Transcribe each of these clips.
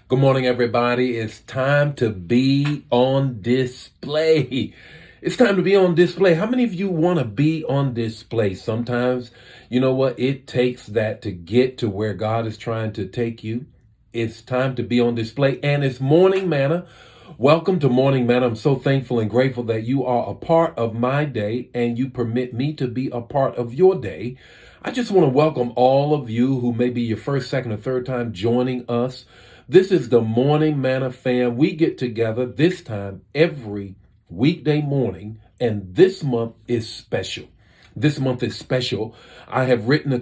Good morning, everybody. It's time to be on display. It's time to be on display. How many of you want to be on display? Sometimes, you know what? It takes that to get to where God is trying to take you. It's time to be on display, and it's Morning Manna. Welcome to Morning Manna. I'm so thankful and grateful that you are a part of my day and you permit me to be a part of your day. I just want to welcome all of you who may be your first, second, or third time joining us. This is the Morning Manna fam. We get together this time every weekday morning, and this month is special. This month is special. I have written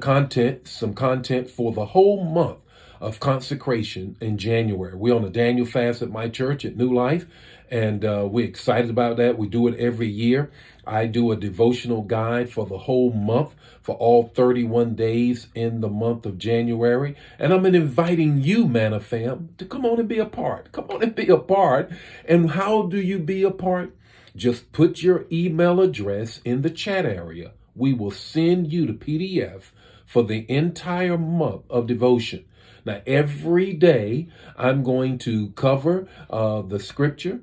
some content for the whole month of consecration in January. We're on a Daniel fast at my church at New Life, and we're excited about that. We do it every year. I do a devotional guide for the whole month, for all 31 days in the month of January. And I'm inviting you, Manna fam, to come on and be a part. Come on and be a part. And how do you be a part? Just put your email address in the chat area. We will send you the PDF for the entire month of devotion. Now, every day I'm going to cover the scripture.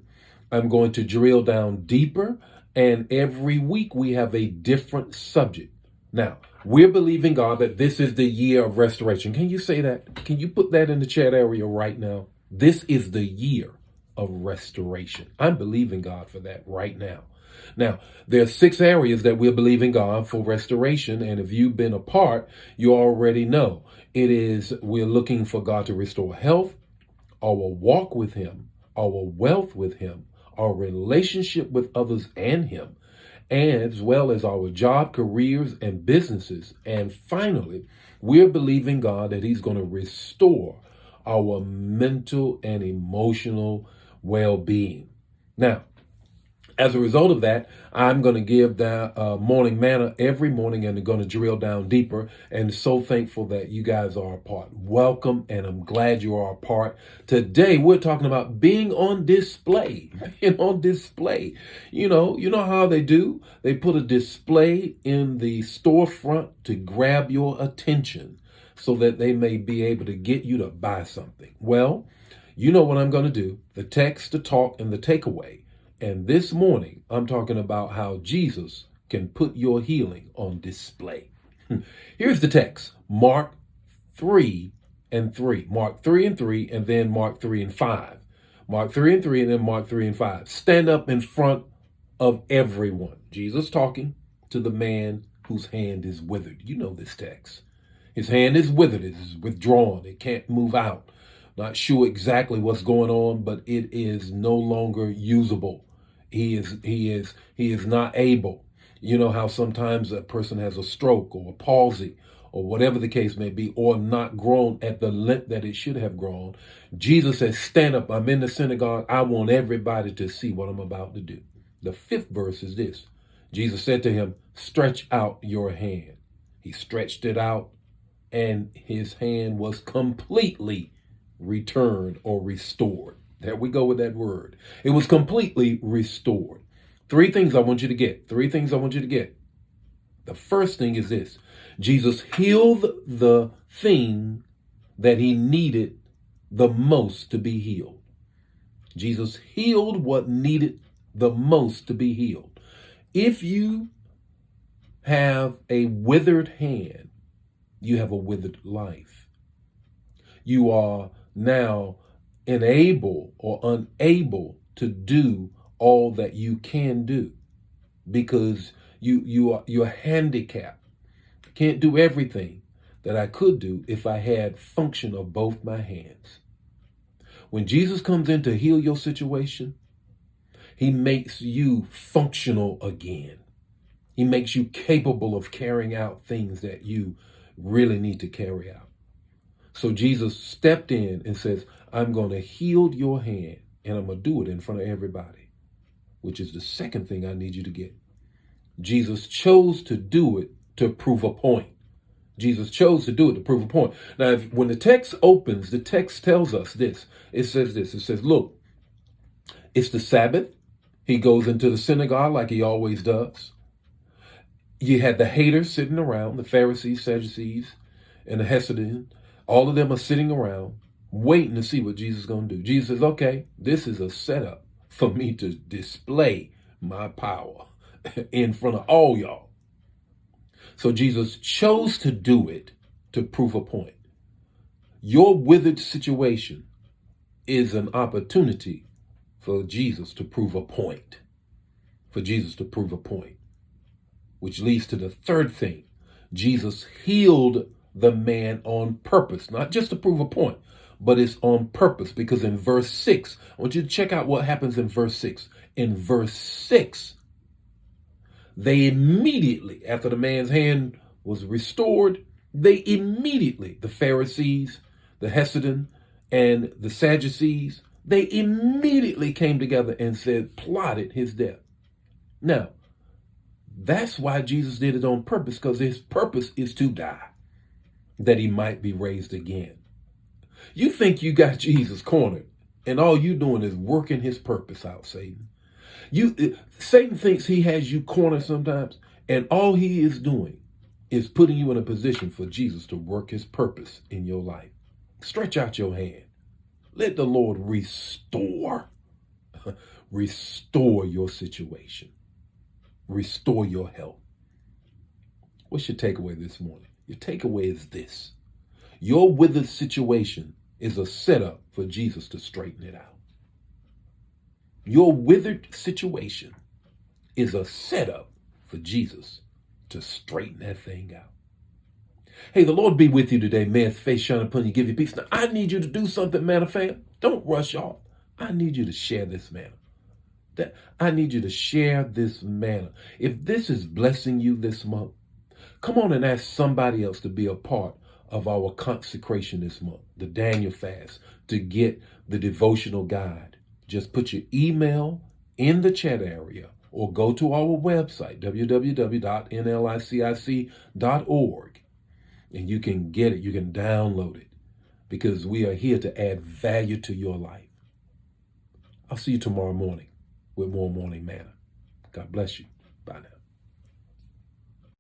I'm going to drill down deeper. And every week we have a different subject. Now, we're believing God that this is the year of restoration. Can you say that? Can you put that in the chat area right now? This is the year of restoration. I'm believing God for that right now. Now, there are 6 areas that we're believing God for restoration. And if you've been a part, you already know. We're looking for God to restore health, our walk with Him, our wealth with Him, our relationship with others and Him, and as well as our job, careers, and businesses. And finally, we're believing God that He's going to restore our mental and emotional well-being. Now, as a result of that, I'm going to give that morning manna every morning and going to drill down deeper. And so thankful that you guys are a part. Welcome, and I'm glad you are a part. Today, we're talking about being on display. Being on display. You know how they do? They put a display in the storefront to grab your attention so that they may be able to get you to buy something. Well, you know what I'm going to do. The text, the talk, and the takeaway. And this morning, I'm talking about how Jesus can put your healing on display. Here's the text, Mark 3 and 3. Mark 3 and 3, and then Mark 3 and 5. Mark 3 and 3, and then Mark 3 and 5. Stand up in front of everyone. Jesus talking to the man whose hand is withered. You know this text. His hand is withered. It is withdrawn. It can't move out. Not sure exactly what's going on, but it is no longer usable. He is not able. You know how sometimes a person has a stroke or a palsy or whatever the case may be, or not grown at the length that it should have grown. Jesus says, stand up. I'm in the synagogue. I want everybody to see what I'm about to do. The 5th verse is this. Jesus said to him, stretch out your hand. He stretched it out, and his hand was completely returned or restored. There we go with that word. It was completely restored. 3 things I want you to get. 3 things I want you to get. The first thing is this. Jesus healed the thing that he needed the most to be healed. Jesus healed what needed the most to be healed. If you have a withered hand, you have a withered life. You are now unable to do all that you can do because you're handicapped. I can't do everything that I could do if I had function of both my hands. When Jesus comes in to heal your situation, he makes you functional again. He makes you capable of carrying out things that you really need to carry out. So Jesus stepped in and says, I'm going to heal your hand, and I'm going to do it in front of everybody, which is the second thing I need you to get. Jesus chose to do it to prove a point. Jesus chose to do it to prove a point. Now, when the text opens, the text tells us this. It says this. It says, look, it's the Sabbath. He goes into the synagogue like he always does. You had the haters sitting around, the Pharisees, Sadducees, and the Hasidim. All of them are sitting around. waiting to see what Jesus is going to do. Jesus says, okay, this is a setup for me to display my power in front of all y'all. So Jesus chose to do it to prove a point. Your withered situation is an opportunity for Jesus to prove a point. For Jesus to prove a point. Which leads to the third thing. Jesus healed the man on purpose, not just to prove a point, but it's on purpose, because in verse 6, I want you to check out what happens in verse 6. In verse 6, they immediately, after the man's hand was restored, they immediately, the Pharisees, the Hesidim, and the Sadducees, they immediately came together and said, plotted his death. Now, that's why Jesus did it on purpose, because his purpose is to die, that he might be raised again. You think you got Jesus cornered, and all you doing is working his purpose out, Satan. Satan thinks he has you cornered sometimes, and all he is doing is putting you in a position for Jesus to work his purpose in your life. Stretch out your hand. Let the Lord restore your situation. Restore your health. What's your takeaway this morning? Your takeaway is this. Your withered situation is a setup for Jesus to straighten it out. Your withered situation is a setup for Jesus to straighten that thing out. Hey, the Lord be with you today. May his face shine upon you, give you peace. Now, I need you to do something, Manna fam. Don't rush off. I need you to share this manna. I need you to share this manna. If this is blessing you this month, come on and ask somebody else to be a part of our consecration this month, the Daniel fast, to get the devotional guide. Just put your email in the chat area or go to our website, www.nlicic.org, and you can get it. You can download it, because we are here to add value to your life. I'll see you tomorrow morning with more Morning Manna. God bless you. Bye now.